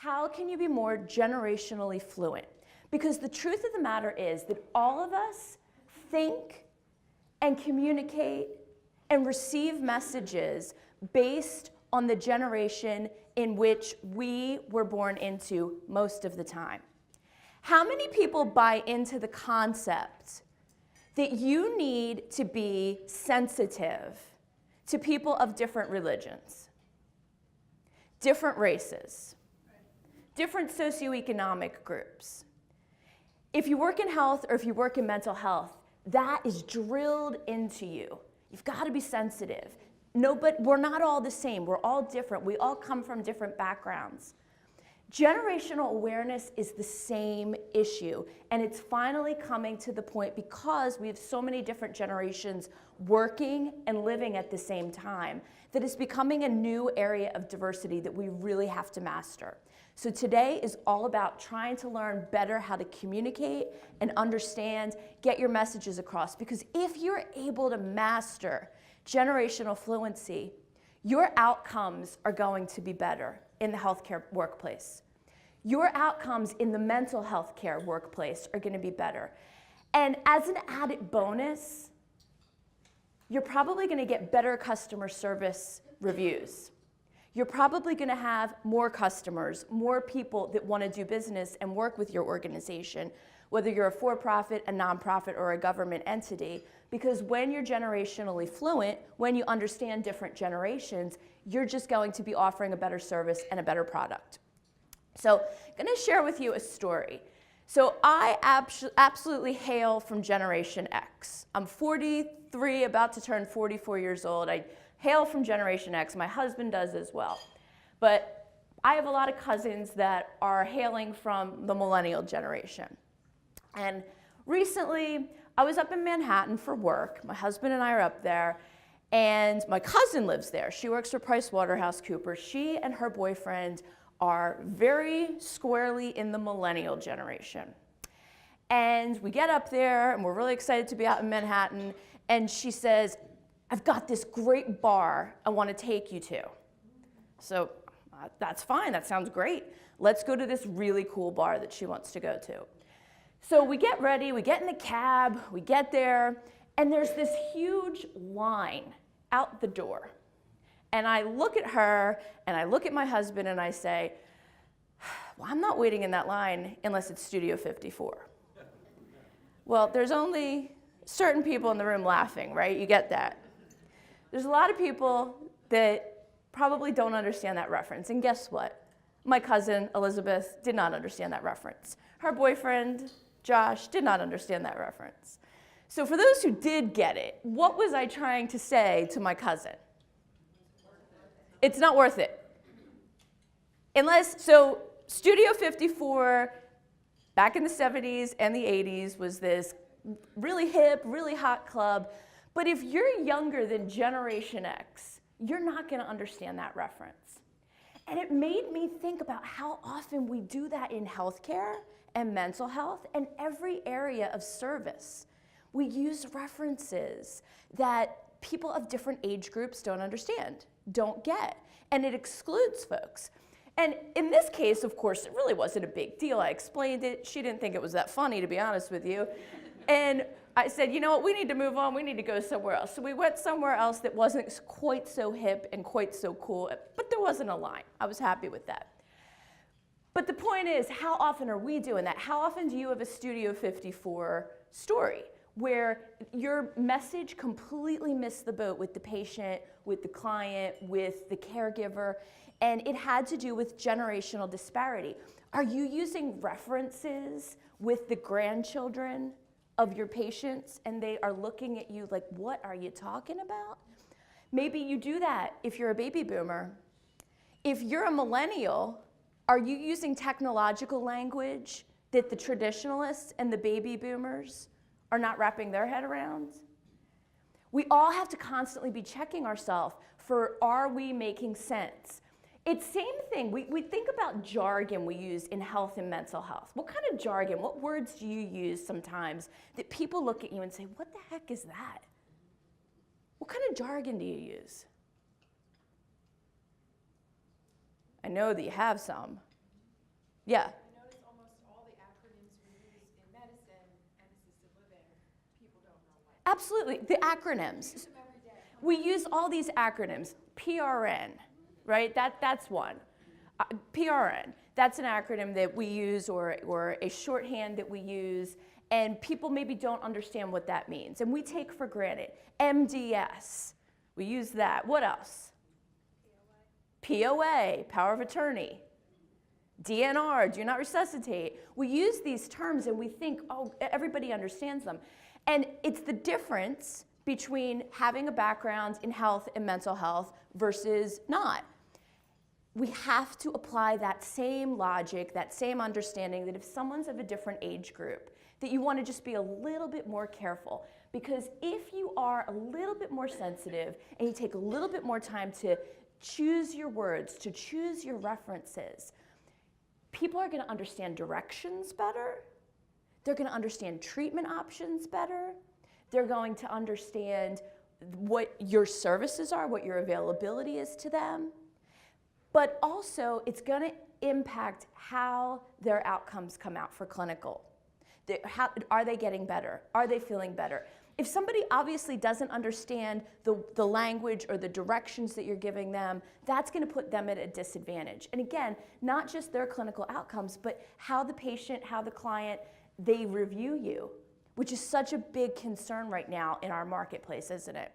How can you be more generationally fluent? Because the truth of the matter is that all of us think and communicate and receive messages based on the generation in which we were born into most of the time. How many people buy into the concept that you need to be sensitive to people of different religions, different races, different socioeconomic groups? If you work in health or if you work in mental health, that is drilled into you. You've got to be sensitive. No, but we're not all the same. We're all different. We all come from different backgrounds. Generational awareness is the same issue, and it's finally coming to the point because we have so many different generations working and living at the same time that it's becoming a new area of diversity that we really have to master. So today is all about trying to learn better how to communicate and understand, get your messages across, because if you're able to master generational fluency, your outcomes are going to be better in the healthcare workplace. Your outcomes in the mental health care workplace are going to be better. And as an added bonus, you're probably going to get better customer service reviews. You're probably going to have more customers, more people that want to do business and work with your organization, whether you're a for-profit, a nonprofit, or a government entity, because when you're generationally fluent, when you understand different generations, you're just going to be offering a better service and a better product. So I'm going to share with you a story. So I absolutely hail from Generation X. I'm 43, about to turn 44 years old. I hail from Generation X. My husband does as well. But I have a lot of cousins that are hailing from the millennial generation. And recently, I was up in Manhattan for work. My husband and I are up there. And my cousin lives there. She works for PricewaterhouseCoopers. She and her boyfriend are very squarely in the millennial generation. And we get up there, and we're really excited to be out in Manhattan, and she says, I've got this great bar I want to take you to. So that's fine, that sounds great. Let's go to this really cool bar that she wants to go to. So we get ready, we get in the cab, we get there, and there's this huge line out the door. And I look at her, and I look at my husband, and I say, well, I'm not waiting in that line unless it's Studio 54. Well, there's only certain people in the room laughing, right? You get that. There's a lot of people that probably don't understand that reference. And guess what? My cousin, Elizabeth, did not understand that reference. Her boyfriend, Josh, did not understand that reference. So for those who did get it, what was I trying to say to my cousin? It's not worth it. So Studio 54, back in the 70s and the 80s, was this really hip, really hot club. But if you're younger than Generation X, you're not going to understand that reference. And it made me think about how often we do that in healthcare and mental health and every area of service. We use references that people of different age groups don't understand, don't get, and it excludes folks. And in this case, of course, it really wasn't a big deal. I explained it. She didn't think it was that funny, to be honest with you. And I said, you know what, we need to move on. We need to go somewhere else. So we went somewhere else that wasn't quite so hip and quite so cool, but there wasn't a line. I was happy with that. But the point is, how often are we doing that? How often do you have a Studio 54 story where your message completely missed the boat with the patient, with the client, with the caregiver, and it had to do with generational disparity? Are you using references with the grandchildren of your patients and they are looking at you like, what are you talking about? Maybe you do that if you're a baby boomer. If you're a millennial, are you using technological language that the traditionalists and the baby boomers are not wrapping their head around? We all have to constantly be checking ourselves for, are we making sense? It's same thing. We think about jargon we use in health and mental health. What kind of jargon, what words do you use sometimes that people look at you and say, what the heck is that? What kind of jargon do you use? I know that you have some. Yeah. I notice almost all the acronyms we use in medicine and assisted living, people don't know what. Absolutely, the acronyms. We use them every day. We use all these acronyms. PRN, right? That's one. PRN, that's an acronym that we use or a shorthand that we use, and people maybe don't understand what that means. And we take for granted. MDS, we use that. What else? POA, power of attorney. DNR, do not resuscitate. We use these terms and we think, oh, everybody understands them. And it's the difference between having a background in health and mental health versus not. We have to apply that same logic, that same understanding that if someone's of a different age group, that you want to just be a little bit more careful. Because if you are a little bit more sensitive and you take a little bit more time to choose your words, to choose your references, people are going to understand directions better. They're going to understand treatment options better. They're going to understand what your services are, what your availability is to them. But also, it's going to impact how their outcomes come out for clinical. Are they getting better? Are they feeling better? If somebody obviously doesn't understand the language or the directions that you're giving them, that's going to put them at a disadvantage. And again, not just their clinical outcomes, but how the patient, how the client, they review you, which is such a big concern right now in our marketplace, isn't it?